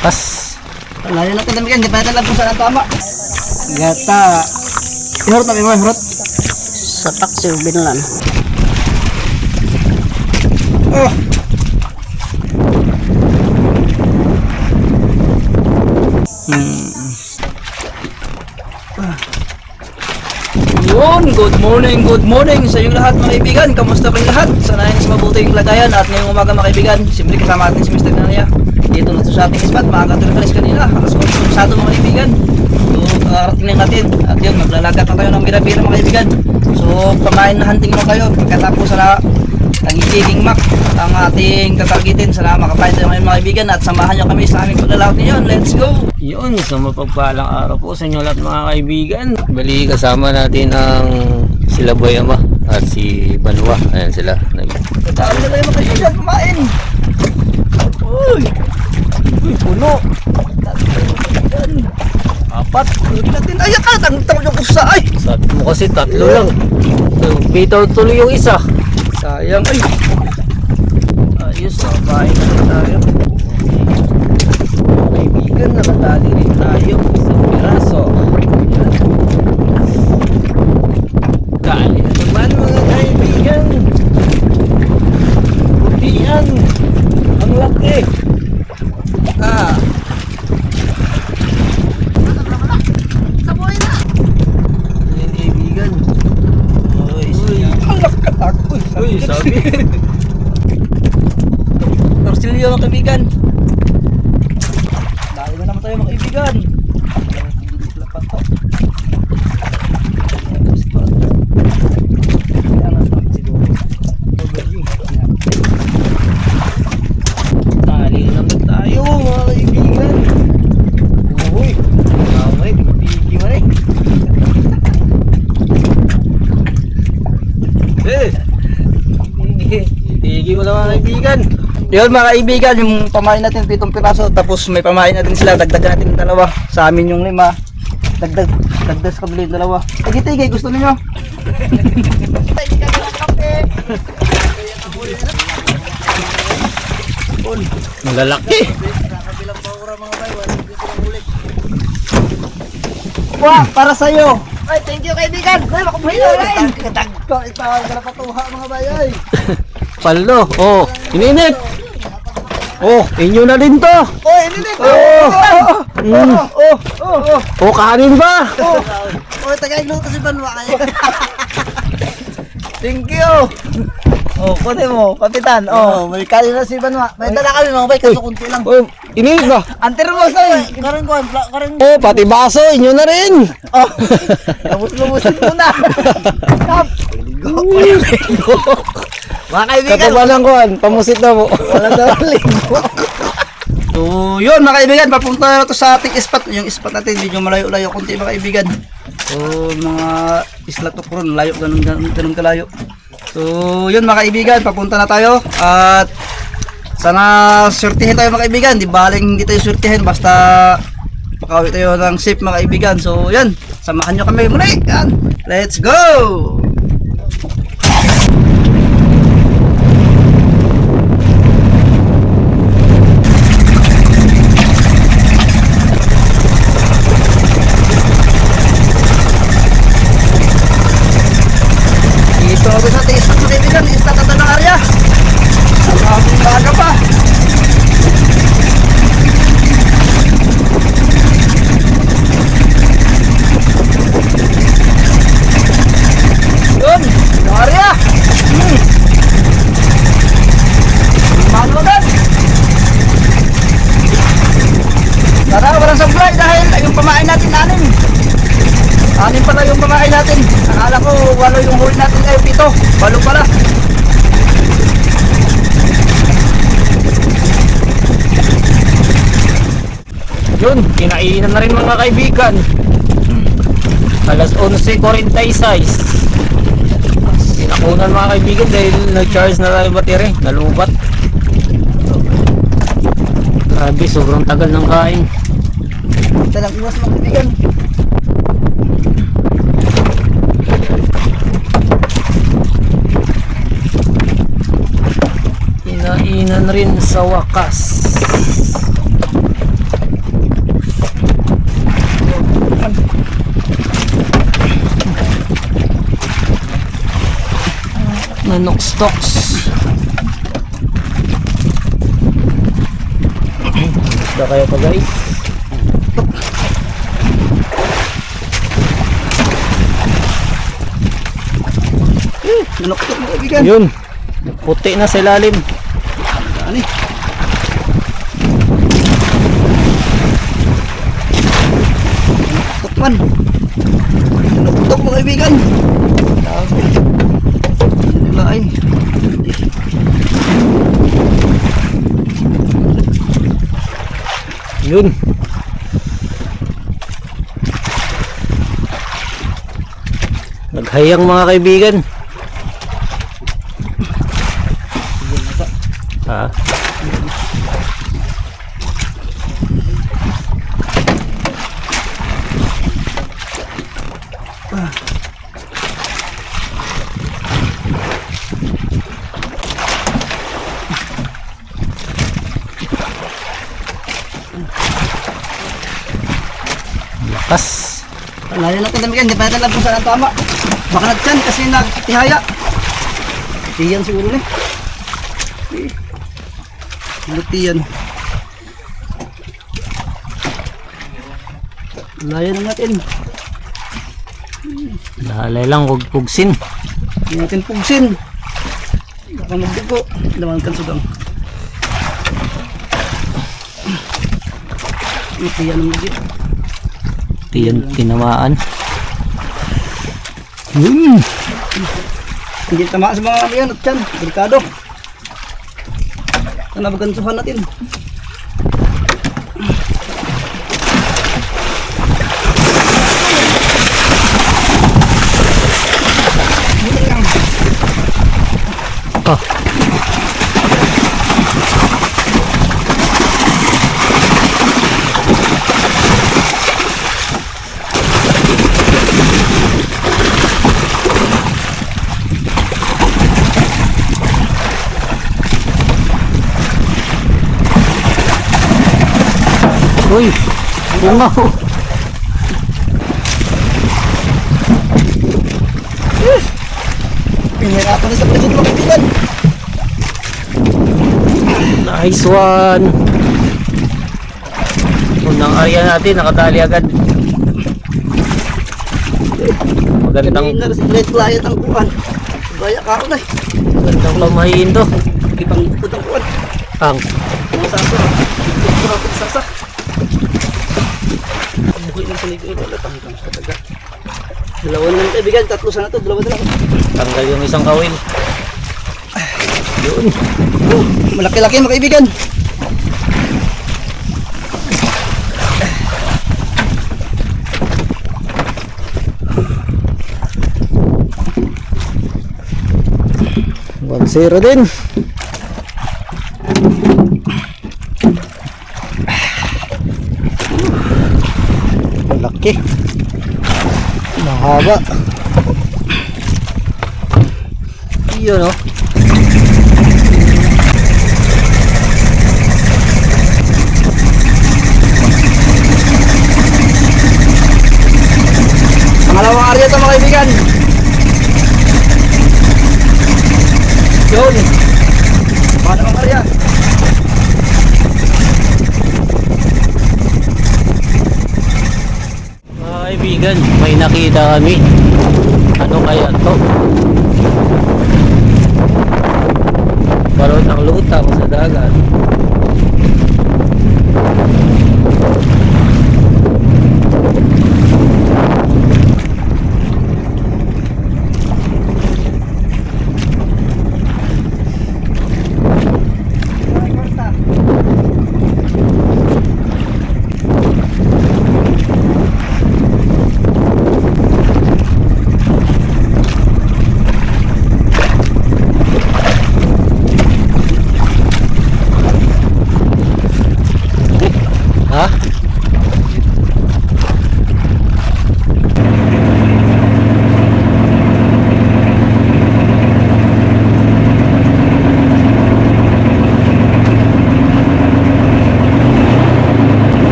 Pas. Layo natin dami hindi pa natin alam kung saan ang tama. Gata. Hinurot namin mo, hinurot. Sa taksi binlan. Oh. Yun, good morning sa inyong lahat mga kaibigan. Kamusta kayong lahat? Sana ay sa mabuting lagayan at ngayong umaga mga kaibigan. Siyempre kasama natin si Mr. Nanaya. Dito na sa ating spot, maaga tuloy kanina. Alas 8 masyado mga kaibigan. So, karating lang natin. At yun, maglalagat na tayo ng bira-bira mga kaibigan. So, pamain na hunting mo kayo. Pagkatapos na nagiging mak ang ating tatargetin. Sana makapain tayo ngayon mga kaibigan. At samahan nyo kami sa aming paglalakot ngayon. Let's go! Yun, sa mapagpalang araw po sa inyo lahat mga kaibigan. Bali kasama natin ang sila Boy Ama at si Banwa. Ayan sila. Dami na tayo mga kaibigan, kumain! Uy! Uy, puno! Apat! Ulit natin. Ay, tangtang yung usa! Ay! Sabi mo kasi tatlo lang. Bitaw tuloy yung isa. Sayang ay! Ayos, nakapain na tayo. Kaibigan, nakatali rin tayo. Isang piraso. Kali na naman mga kaibigan. Butian. Ang laki. Ah! Ayan kaibigan. Uy, ang lakatak. Uy, sabi. Torsilyo mga kaibigan. Dahil na naman tayo mga kaibigan. Lapat to. Dahil na naman tayo mga kaibigan. Uy, naway, bibigi mo rin. Bibigi mo lang mga kaibigan. Yun mga kaibigan, yung pamain natin 7 piraso, tapos may pamain natin sila, dagdagan natin yung 2, sa amin yung 5, dagdag sa kabili yung 2. Tigay, gusto niyo? Malalaki. Wah, para sa'yo! Ay, thank you kaibigan! Ay, makabuhay na rin! Katagko, itawag ka na patuha mga bayay! Palo. Oh, ininit. Oh, inyo na din to. Oh, ininit! Oh, kanin ba? Oh, tagay-luto si Banwa kayo! Thank you! Oh, kunin mo, kapitan. Oh, may kanin na si Banwa. May dala kami mga bay, kaso kunti lang. Oh, ininit ba? Antir mo sa'yo! Karin ko, karin mo. Oh, pati baso, inyo na rin. Oh, labos-labosin muna. Kap! Ligo. Mga kaibigan, Katabalan ko, pamusit na po. walang ligo. So, yun mga kaibigan, papunta na to sa ating spot. Yung spot natin, medyo malayo-layo kunti mga kaibigan. So, mga isla Tukron, layo, ganun kalayo. So, yun mga kaibigan, papunta na tayo. At sana surtihin tayo mga kaibigan. Di baling hindi tayo surtihin, basta makauwi tayo ng safe mga kaibigan. So, yan, samahan nyo kami muli. Yan, let's go! Ito ako sa ating ispat mga kaibigan, ispat na ng area. Ang aming baga pa. Yun, ng area. Manudan. Tara, walang supply dahil yung pamain natin anim. Anim pala yung pamain natin. Akala ko 8 yung huli natin ngayon, 7. 8 pala. Yun, kinainan na rin mga kaibigan. Alas 11:46. Pinakunan mga kaibigan dahil nag-charge na tayo battery. Nalubat. Grabe, sobrang tagal ng kain. Talang iwas mga kaibigan. Kinainan rin sa wakas. manok stocks. Isda kaya pa guys. Nanoktok mga kaibigan. Yun, puti na sa ilalim. Ani? Nanoktok man. Nanoktok mga kaibigan. Nila ay. Yun. Naghayang mga kaibigan. Ha? Lakas. Layo natin kami hindi pa natin alam kung saan ang tama. Baka nagtyan kasi nagtihaya. Tiyan siguro ni. Tiyan. Layo na natin. Lalay lang, huwag pugsin. Hindi natin pugsin. Baka magdugo. Laman kan sugang. Tiyan naman dito. Tiyan tinamaan. Yun. Hindi tamaan sa mga yan at yan. Delikado. Ito na bagansuhan natin. Ah. Uy, bunga ho. Pinirapan na sa present mga kaibigan. Nice one. Unang area natin, nakatali agad. Magandang, Kanina kasi great client ang kuhan. Gaya ka na eh. magandang lamahin to. Ipang-ipod ang kuhan. Ang, Mga sasa. Ipag sasa. Buhay ng salig ay wala tangkang sa taga. Dalawa naman kaibigan, tatlo sana to, dalawa na lang. tanggal yung isang kawil. Yun. Oh, malaki-laki mga kaibigan. One zero din. Malaki. Mahaba. Yun oh. Pangalawang area ito mga kaibigan. Yun. Pangalawang area. Mga kaibigan, may nakita kami. Ano kaya to? Karoon ng lutang sa dagat.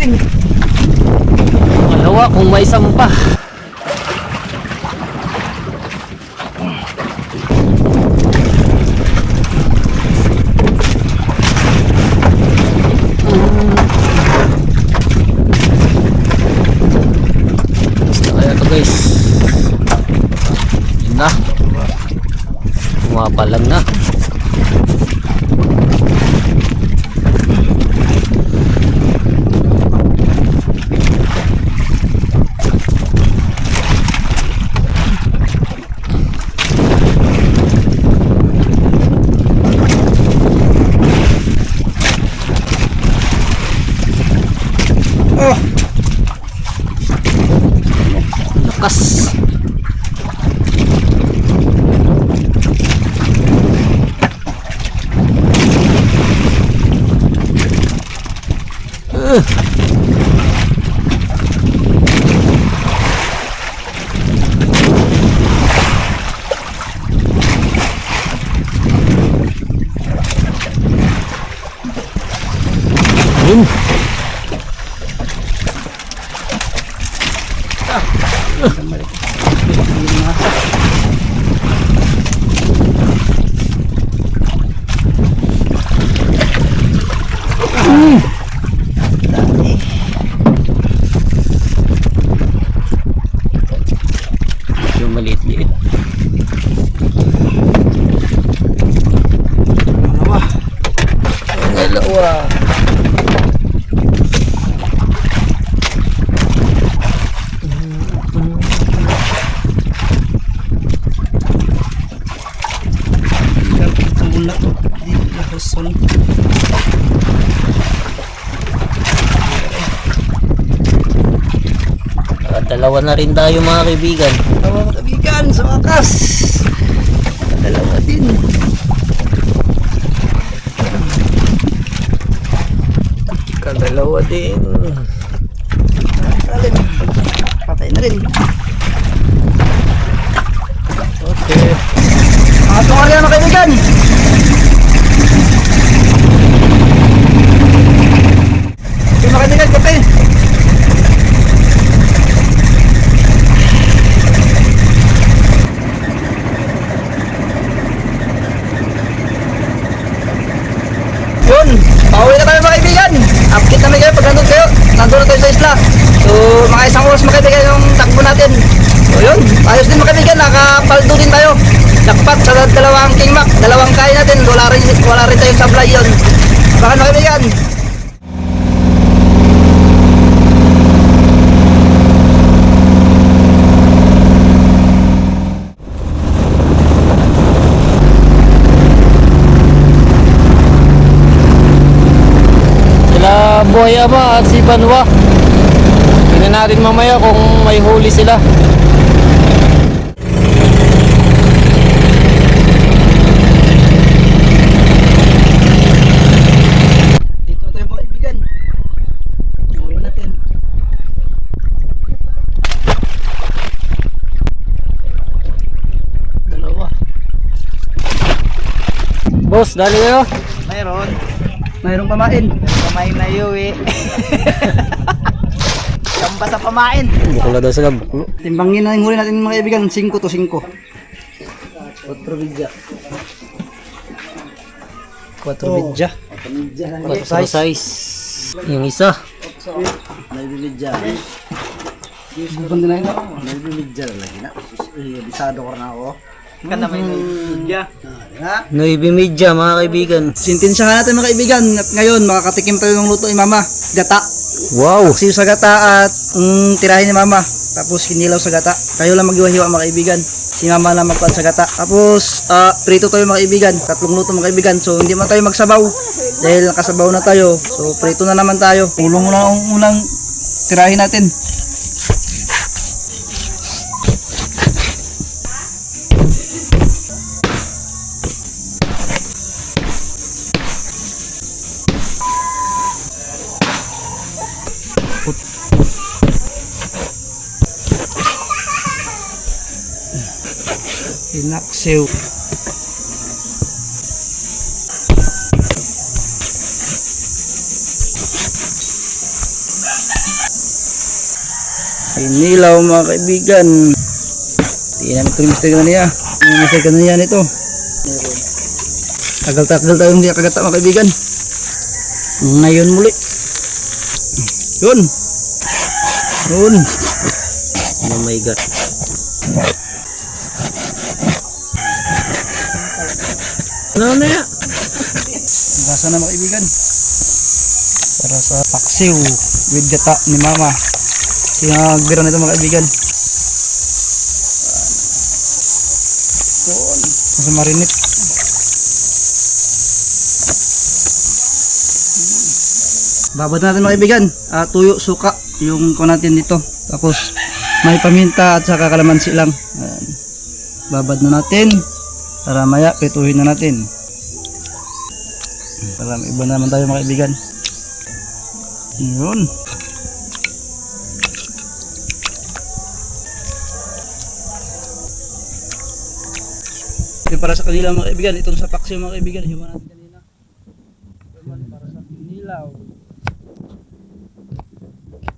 Galing. Dalawa kung may sampa. Basta kaya to guys. Yun na. Pumapalan na. Oh, Lakas. Yun. Yung maliit-liit. dalawa. Dalawa. Tambol na to. Di lahoson. Dalawa na rin tayo mga kaibigan. Dalawa mga kaibigan, sa wakas. Dalawa din. Kadalawa din. Salim. Patay na rin. Okay. Mga tungal mga kaibigan. Okay mga kaibigan, kape. Yun, pauwi na tayo mga kaibigan. Update namin kayo pag nandun kayo. Nandun na tayo sa isla. So mga isang oras mga kaibigan yung takbo natin. So yun, ayos din mga kaibigan. Nakapaldo din tayo. Jackpot sa dalawang King Mac. Dalawang kain natin. Wala rin tayong sablay yun. Baka mga kaibigan. Sila Boy Ama at si Banwa. Tingnan natin mamaya kung may huli sila. Dito na tayo mga kaibigan. Uwi natin. Dalawa. Boss, dali kayo. Mayroon. Mayroong pamain. Kamay na yun Samba sa pamain. Bukula daw sila, buklo. Timbangin na yung huli natin mga kaibigan. 5 to 5. 4 bidya. 4 bidya. 4 size. Yung isa. May bidya. Bubang din na yun. May bidya lagi na. Bisado ko na ako. Ka na may bidya. Noibi Media mga kaibigan. Sintensyahan natin mga kaibigan. At ngayon makakatikim tayo ng luto ni Mama. Gata. Wow. Siyo sa gata at tirahin ni Mama. Tapos kinilaw sa gata. Kayo lang maghiwa-hiwa mga kaibigan. Si Mama lang magkuhan sa gata. Tapos prito tayo mga kaibigan. 3 luto mga kaibigan. So hindi man tayo magsabaw. Dahil nakasabaw na tayo. So prito na naman tayo. Ulong muna ang unang tirahin natin. Pinaksew. Inilaw mga kaibigan. Tingnan ito yung mistake na niya. Yung mistake na niya nito. Tagal-tagal tayo hindi nakagata mga kaibigan. Ngayon muli. Yun. Yun. Oh my God. Ano na yan? Gasa na mga kaibigan. Para sa paksiw with gata ni mama. Sinagbira nito mga kaibigan. Yun. Masa marinit. Babad natin mga kaibigan. Tuyo, suka. Yung ko natin dito. Tapos may paminta at saka kalamansi lang. Ayan. Babad na natin. Para maya pituhin na natin. Para may iba naman tayo mga kaibigan. Yun. Ito para sa kanila mga kaibigan. Itong sa paksiw mga kaibigan. Hiwa natin kanina. Naman para sa kinilaw.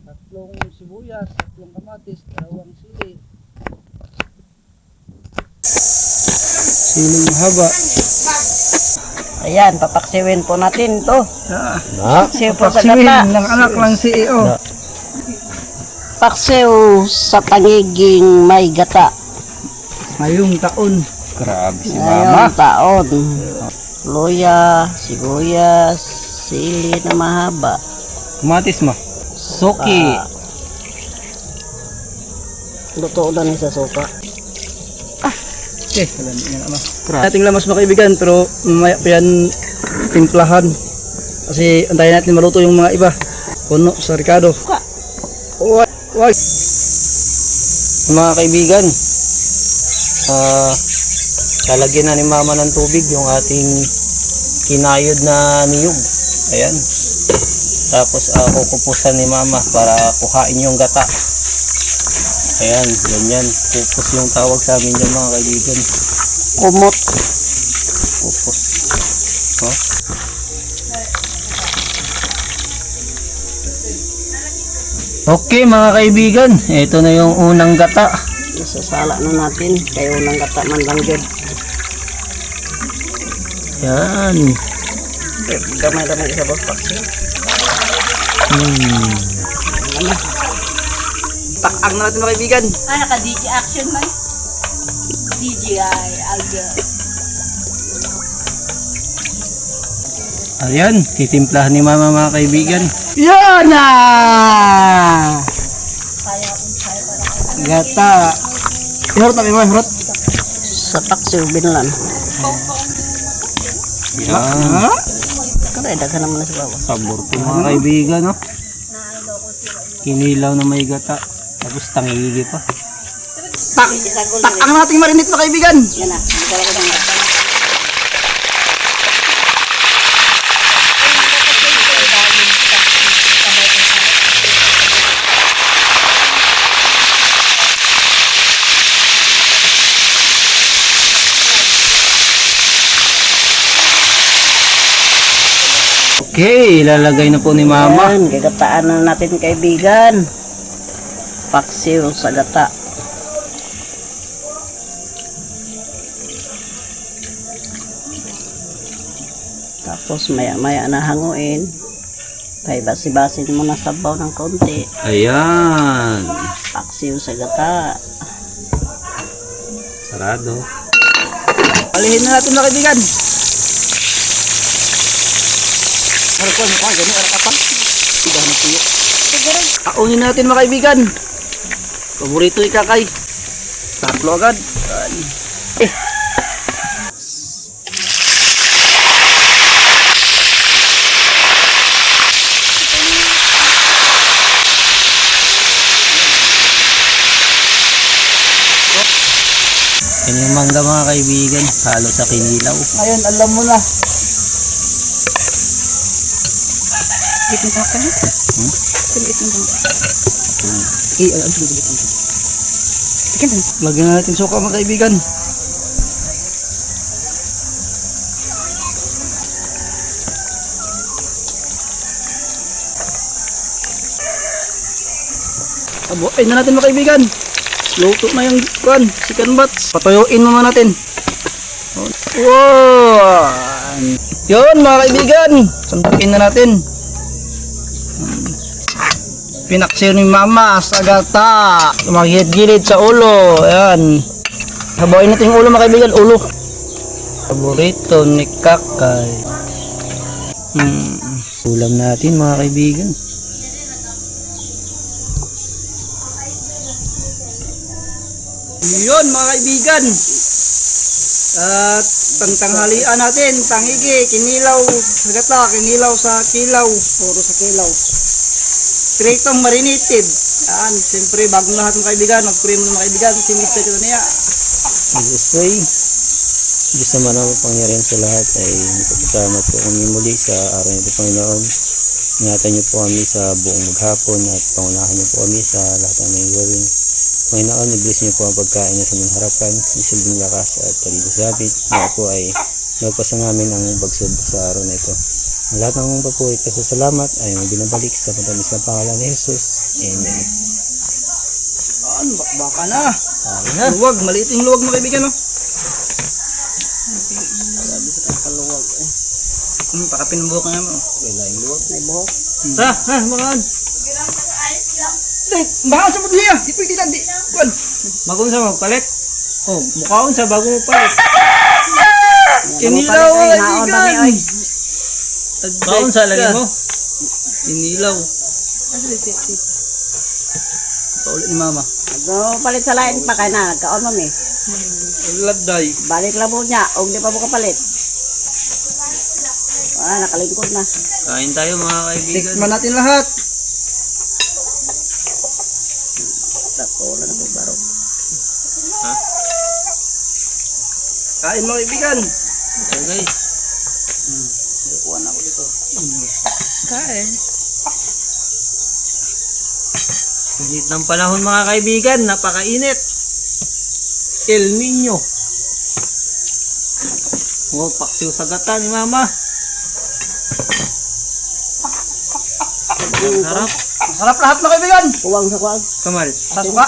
Tatlong sibuyas, tatlong kamatis, dalawang sili. Siling mahaba. Ayan, papaksiwin po natin ito. Paksiw po sa Paksiwin gata. ng anak ng CEO. Paksiw sa pangiging may gata. Ngayong taon. Grabe si Ngayong taon. Luya, sibuyas, sili na mahaba. Kumatis mo. Soki. Luto na sa suka. Wala na naman. Ating lamas mga kaibigan, pero mamaya pa yan timplahan. Kasi antayin natin maluto yung mga iba. Puno sa Ricardo. Wag. Mga kaibigan, lalagyan na ni mama ng tubig yung ating kinayod na niyog. Ayan. Tapos kukupusan ni mama para kuhain yung gata. Ayan, ganyan. Kupos yung tawag sa amin dyan mga kaibigan. Kumot. Kupos. Oh. Okay mga kaibigan, ito na yung unang gata. Isasala na natin. Kayo ng gata man lang yun. Yan. Gamay-gamay isa boss paksiw. Takang na natin mga kaibigan. Naka-DJ action man. DJI Alga. Ayan, titimplahan ni mama mga kaibigan. Yan na! Gata. Ihorot na may ihorot. Sa paksiw binlan. Yan. Ha? Kaya daghan naman na sa bawah. Sabor po mga kaibigan, no? Kinilaw na may gata. Tapos tangigi pa. Takang nating marinit mga kaibigan. Yan na. Dala ko ng gata. Okay, ilalagay na po ni mama. Ayan, gagataan na natin kaibigan. Paksiw sa gata. Tapos maya-maya na hanguin. Kaya basi-basin mo na sabaw ng konti. Ayan. Paksiw sa gata. Sarado. Palihin na natin mga kaibigan. Harapan mo ganun harapan. Iba na tuyo. Kaunin natin mga kaibigan. Paborito ikakay. Tatlo agad. Yan yung mangga mga kaibigan. Halo sa kinilaw. Ngayon alam mo na. Dito sa akin. Kulit mo ba? Alam mo dito. Lagyan na natin suka mga kaibigan. Abuin na natin mga kaibigan. Luto na yung chicken butts. Patuyuin muna natin. Wow! Yun mga kaibigan. Sandukin na natin. Pinaksiw ni mama sa gata. Magigilid sa ulo. Ayan. Habuin natin yung ulo mga kaibigan. Ulo. Paborito ni Kakay. Ulam natin mga kaibigan. Yun mga kaibigan. At tanghalian natin, tangigi, kinilaw sa gata, kinilaw sa kilaw, puro sa kilaw. Pritong marinated. Yan, siyempre bagong lahat mga kaibigan, mag-pray mo mga kaibigan, sinista ko niya. Jesus way. Diyos naman ang pangyarihan sa lahat ay nagpapasalamat po kami muli sa araw nito Panginoon. Ingatan niyo po kami sa buong maghapon at pangunahan niyo po kami sa lahat ng may gawin. Panginoon, i-bless niyo po ang pagkain niyo sa aming harapan, isilbing lakas at talino sa atin. Ngayon po ay nagpasa namin ang bagsod sa araw na ito. Ang lahat ng papuwit at salamat ay binabalik sa matamis na pangalan ni Jesus. Amen. Ano, baka na. Luwag, maliit yung luwag mga kaibigan, no? Pakapinubukan nga mo. May buhok. Makaan. Makaan sa paghiya. Di pwede na. Bagong sa magpalit. Oh, mukhaon sa bagong magpalit. Kinilaw ang kaibigan. Baon sa lagi mo. Kinilaw. Paulit ni mama. Ano palit sa lain pa kaya na, nagkaon mo mi. Labday. Balik lang mo niya, o di pa mo kapalit. Nakalingkod na. Kain tayo mga kaibigan. Tikman natin lahat. Wala na po baro. Kain mga kaibigan. Okay guys. Kuha na ako dito. Kain. Init ng panahon mga kaibigan. Napakainit. El Nino. Oh, paksiw sa gata ni mama. Sarap. Masarap lahat mga kaibigan. Kuwang sa kuwang. Kamal. Sasuka.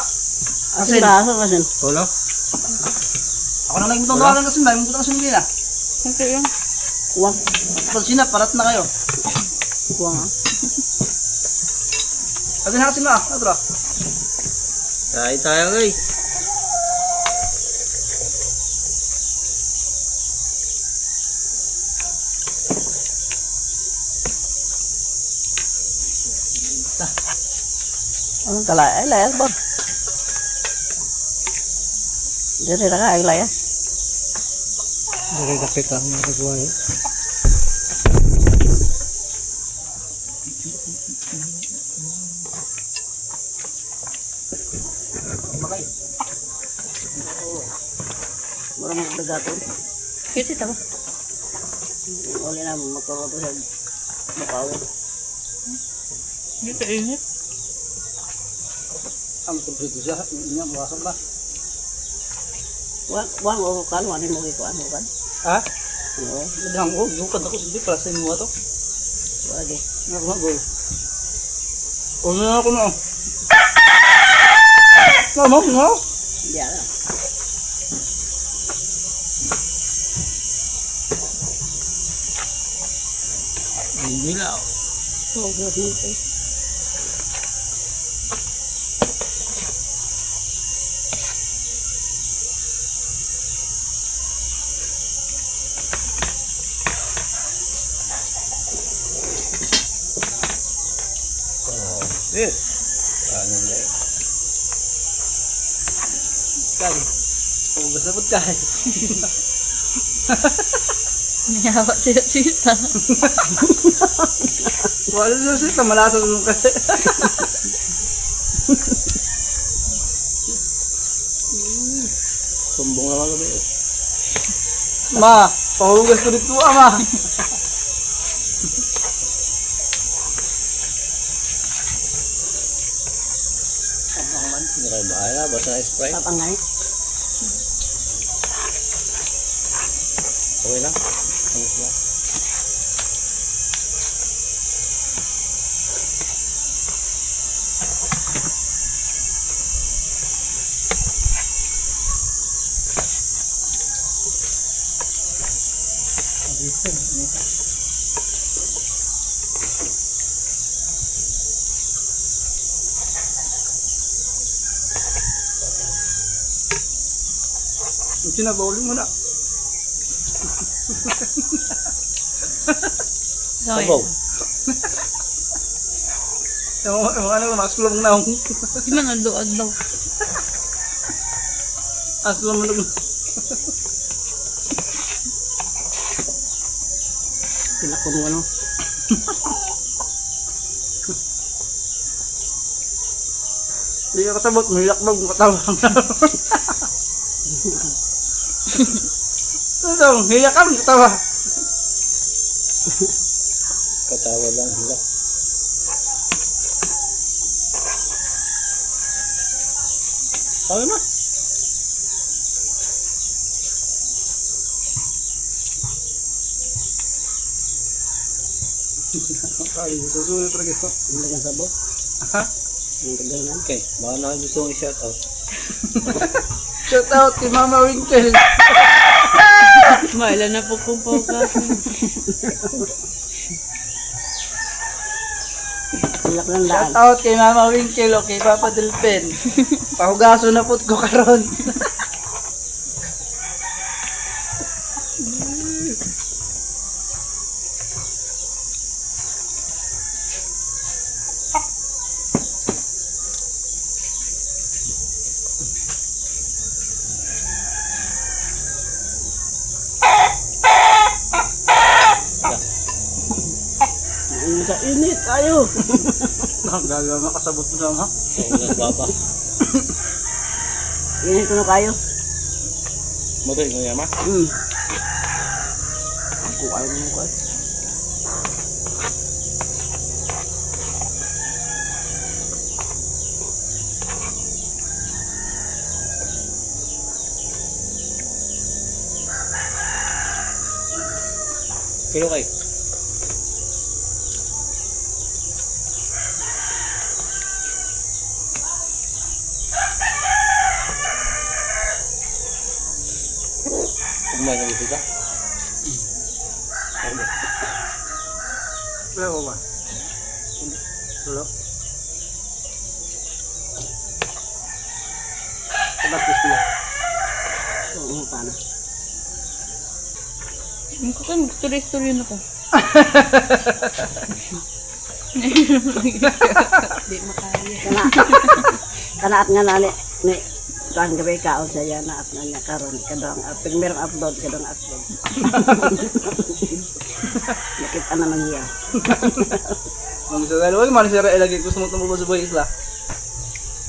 Asin ba? Asin. Tolo. Ako na lang itong tawagan kasi may mungkutan kasi nila. Okay yun. Kuwang. Pag sinap, parat na kayo. Kuwang ha. Kasi nakasin na. Natro. Kain tayo guys. Anong kalay? Ay, layas ba? Diri na ka, ay layas. Dari kape ka mga kagway. Mura mo kagaton. Kasi tama. Uli na magkaroto sa mukawin. Hindi ka init. Ang tubrito siya. Inya, mawasan ba? Wang o kan, wani mo ikuan mo kan. Ha? Oo, Madang ko. Bukan ako. Hindi pala sa inyo ito. wagi. Nga ko go. Ano na ako na. Mama, no? Diya na. Nilaw. Oo, good mo ito. Yes. Ano na eh. Kali. Kung basta po kali. Niyawa siya sita. Wala siya siya. Malasa mo kasi. Sumbong naman kami eh. Ma, pahugas ko dito ma. Hindi kayo bahala. Basta na Sprite. Papangay. Okay lang. Ayos lang. Sinabawlin mo na. Sorry. Sabaw. Yung ano, masulong na akong. Di man adlaw. Asulong mo na. Pinakon mo ano. Hindi ka katabot, mahilakbag mo katawang. Ano, hiyak ka, katawa. Katawa lang sila. Sabi na. Ay, susunod talaga ito. Ang lagang sabaw. Ha? Ang kagalan. Okay, baka na gusto kong i-shout out. Shout out kay Mama Winkle. Maila na po kung focus. Silak ng daan. Shout out kay Mama Winkle o kay Papa Delpen. Pahugaso na po ko karon. Ang sa init tayo. Gagawa makasabot mo naman ha. So, nagbaba. Init ko na kayo. Motoy ko yama. Ako ayaw mo ko. Kilo kayo. Kumain ng ito ka? Wala ko ba? Tulo? Sabagis sila. Oo, paano? Ang kukan, story na ko. Di makaya. Kanaat nga nani ni kuan gabi kaon sa yana at nanya karon kadang merong upload kadang upload. Nakita na man niya. Ang gusto dahil wag man sira ilagay ko sa mga tumubos sa buhay isla.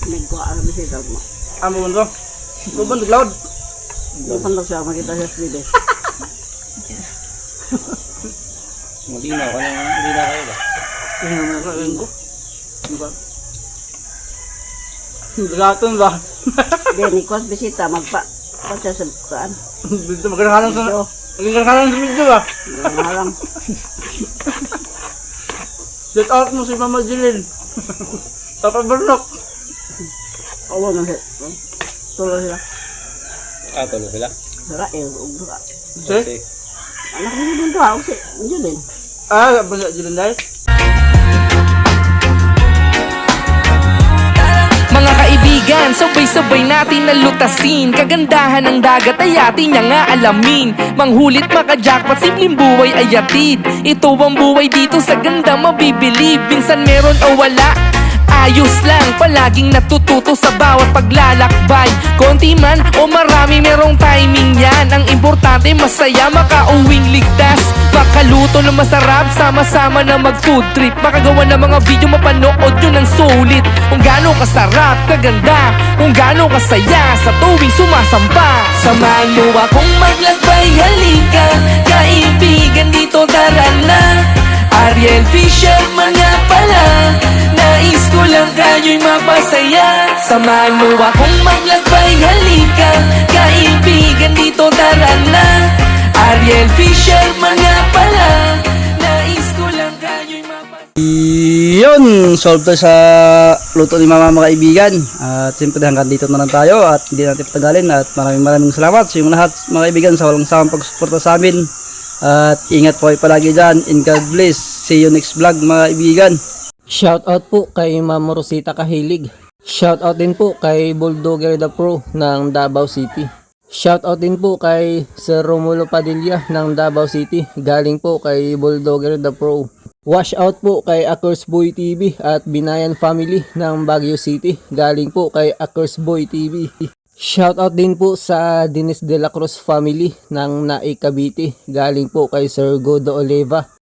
Nagkuha ang bisita mo. Amo mo to. Kuban cloud. Napandog siya makita siya sa video. Malinaw ka lang. Malinaw kayo ba? Ano naman ako ko. Diba? Gaton ba? Then ikuas bisita magpa siya sa kuan. Dito magkakalang sa Video. magkakalang sa video ba? Ngalang Shout out mo si Mama Jilin. Papa Bernok. awo na siya. Tulo sila. Ah, tulo sila. Sara ug dura. Si? Anak ni din to ako si din. Ah, basta Jilin dahil. Mga kaibigan, sabay-sabay natin nalutasin. Kagandahan ng dagat ay atin niya nga alamin. Manghulit maka-jackpot, simpleng buhay ay atid. Ito ang buhay dito sa ganda mabibilib. Minsan meron o wala, ayos lang, palaging natututo sa bawat paglalakbay. Konti man o marami merong timing yan. Ang importante masaya, makauwing ligtas. Makaluto na masarap, sama-sama na mag-food trip. Makagawa ng mga video, mapanood yun ng sulit. Kung gaano kasarap, kaganda, kung gaano kasaya sa tuwing sumasampa. Samahan mo akong maglakbay, halika, kaibigan dito tara na. Ariel Fisherman nga pala, nais ko lang kayo'y mapasaya. Samahan mo akong maglakbay, halika, kaibigan dito tara na. Ariel Fisherman nga pala, nais ko lang kayo'y mapasaya. Yun, solve tayo sa luto ni Mama mga kaibigan. At siyempre hanggang dito na lang tayo at hindi natin patagalin. At maraming salamat sa inyong lahat mga kaibigan sa walang sawang pagsuporta sa amin. At ingat po kayo palagi dyan. And God bless. See you next vlog mga kaibigan. Shoutout po kay Ma'am Rosita Kahilig. Shoutout din po kay Bulldoger the Pro ng Davao City. Shoutout din po kay Sir Romulo Padilla ng Davao City. Galing po kay Bulldogger the Pro. Wash out po kay Akers Boy TV at Binayan Family ng Baguio City. Galing po kay Akers Boy TV. Shoutout din po sa Dinis de la Cruz family ng Naik Cavite. Galing po kay Sir Godo Oleva.